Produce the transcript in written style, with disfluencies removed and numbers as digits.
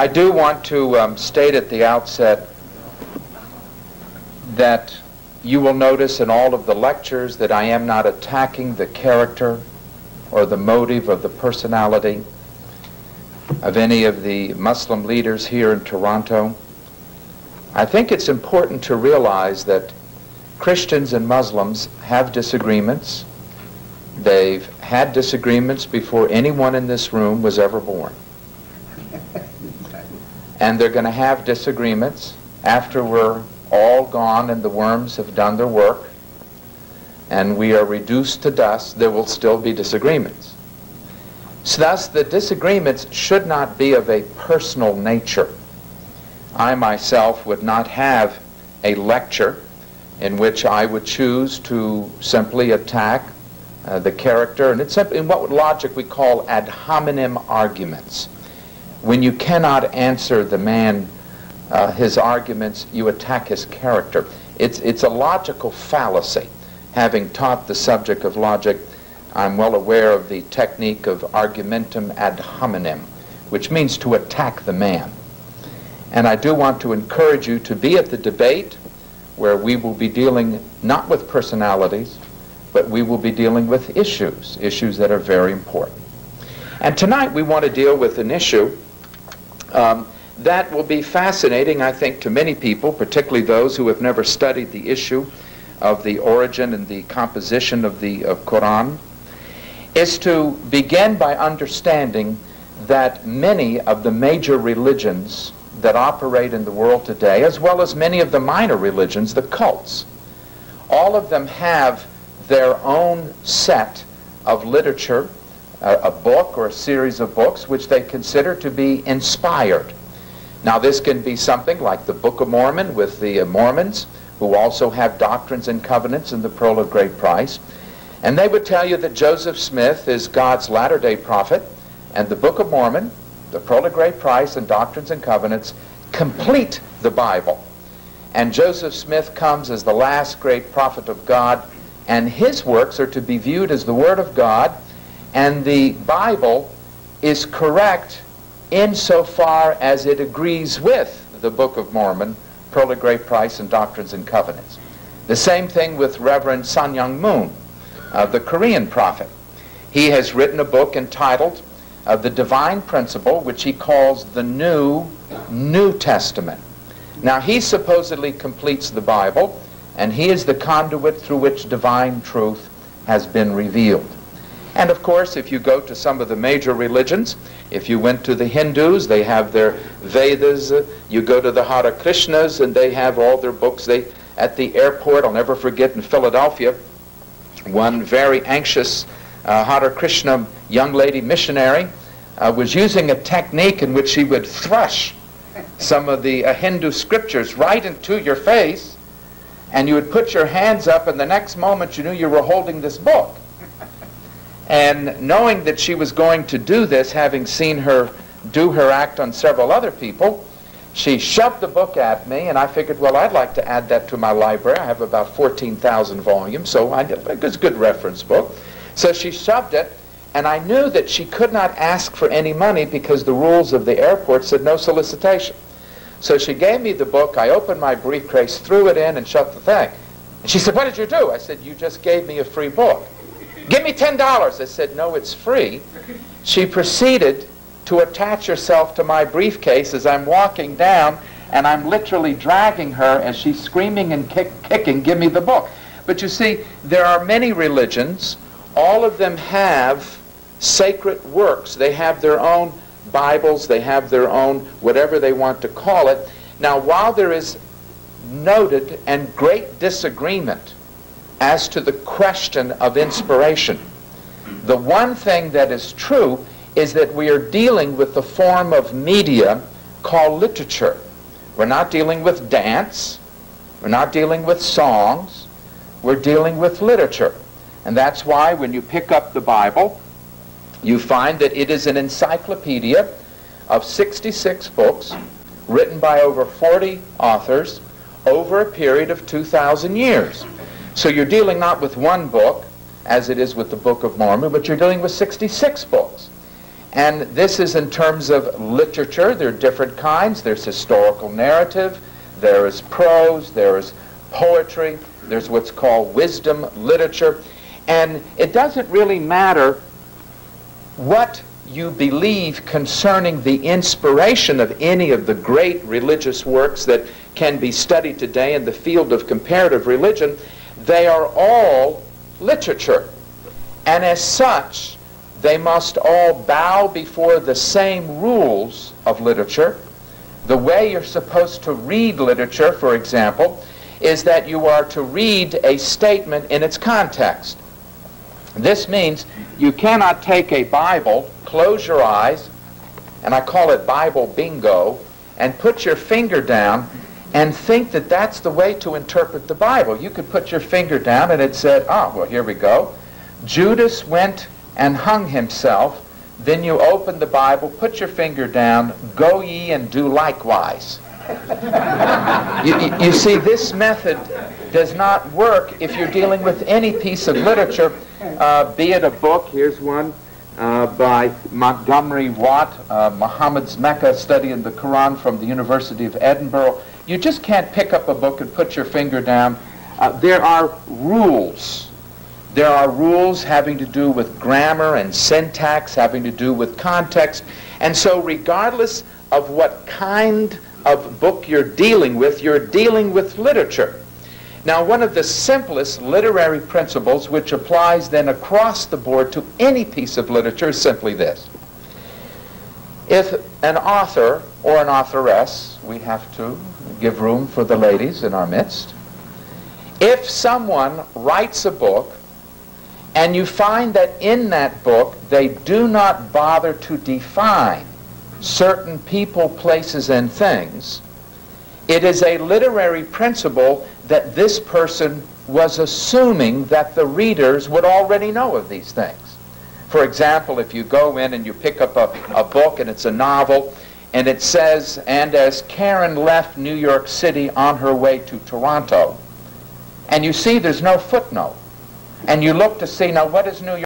I do want to state at the outset that you will notice in all of the lectures that I am not attacking the character or the motive or the personality of any of the Muslim leaders here in Toronto. I think it's important to realize that Christians and Muslims have disagreements. They've had disagreements before anyone in this room was ever born. And they're going to have disagreements after we're all gone and the worms have done their work and we are reduced to dust. There will still be disagreements. So thus, the disagreements should not be of a personal nature. I myself would not have a lecture in which I would choose to simply attack the character, and it's simply in what logic we call ad hominem arguments. When you cannot answer the man his arguments, you attack his character. It's a logical fallacy. Having taught the subject of logic, I'm well aware of the technique of argumentum ad hominem, which means to attack the man. And I do want to encourage you to be at the debate where we will be dealing not with personalities, but we will be dealing with issues that are very important. And tonight we want to deal with an issue that will be fascinating, I think, to many people, particularly those who have never studied the issue of the origin and the composition of the Quran, is to begin by understanding that many of the major religions that operate in the world today, as well as many of the minor religions, the cults, all of them have their own set of literature, a book or a series of books which they consider to be inspired. Now this can be something like the Book of Mormon with the Mormons, who also have Doctrines and Covenants and the Pearl of Great Price. And they would tell you that Joseph Smith is God's latter-day prophet, and the Book of Mormon, the Pearl of Great Price, and Doctrines and Covenants complete the Bible. And Joseph Smith comes as the last great prophet of God, and his works are to be viewed as the Word of God, and the Bible is correct insofar as it agrees with the Book of Mormon, Pearl of Great Price, and Doctrines and Covenants. The same thing with Reverend Sun Myung Moon, the Korean prophet. He has written a book entitled The Divine Principle, which he calls the New Testament. Now he supposedly completes the Bible, and he is the conduit through which divine truth has been revealed. And of course, if you go to some of the major religions, if you went to the Hindus, they have their Vedas. You go to the Hare Krishnas, and they have all their books. At the airport, I'll never forget, in Philadelphia, one very anxious Hare Krishna young lady missionary was using a technique in which she would thrush some of the Hindu scriptures right into your face, and you would put your hands up, and the next moment you knew you were holding this book. And knowing that she was going to do this, having seen her do her act on several other people, she shoved the book at me, and I figured, well, I'd like to add that to my library. I have about 14,000 volumes, so it's a good reference book. So she shoved it, and I knew that she could not ask for any money because the rules of the airport said no solicitation. So she gave me the book. I opened my briefcase, threw it in, and shut the thing. And she said, "What did you do?" I said, "You just gave me a free book." "Give me $10. I said, "No, it's free." She proceeded to attach herself to my briefcase as I'm walking down, and I'm literally dragging her as she's screaming and kicking, "Give me the book." But you see, there are many religions. All of them have sacred works. They have their own Bibles. They have their own whatever they want to call it. Now, while there is noted and great disagreement as to the question of inspiration, the one thing that is true is that we are dealing with the form of media called literature. We're not dealing with dance. We're not dealing with songs. We're dealing with literature. And that's why when you pick up the Bible, you find that it is an encyclopedia of 66 books written by over 40 authors over a period of 2,000 years. So you're dealing not with one book, as it is with the Book of Mormon, but you're dealing with 66 books. And this is in terms of literature. There are different kinds. There's historical narrative, there is prose, there is poetry, there's what's called wisdom literature. And it doesn't really matter what you believe concerning the inspiration of any of the great religious works that can be studied today in the field of comparative religion. They are all literature. And as such, they must all bow before the same rules of literature. The way you're supposed to read literature, for example, is that you are to read a statement in its context. This means you cannot take a Bible, close your eyes, and I call it Bible bingo, and put your finger down and think that that's the way to interpret the Bible. You could put your finger down and it said, well, here we go. Judas went and hung himself. Then you open the Bible, put your finger down, go ye and do likewise. You see, this method does not work if you're dealing with any piece of literature, be it a book. Here's one by Montgomery Watt, Muhammad's Mecca Study in the Quran from the University of Edinburgh. You just can't pick up a book and put your finger down. There are rules. There are rules having to do with grammar and syntax, having to do with context. And so regardless of what kind of book you're dealing with literature. Now, one of the simplest literary principles which applies then across the board to any piece of literature is simply this. If an author or an authoress, we have to give room for the ladies in our midst, if someone writes a book and you find that in that book they do not bother to define certain people, places, and things, it is a literary principle that this person was assuming that the readers would already know of these things. For example, if you go in and you pick up a book and it's a novel, and it says, and as Karen left New York City on her way to Toronto, and you see there's no footnote, and you look to see, now what is New York?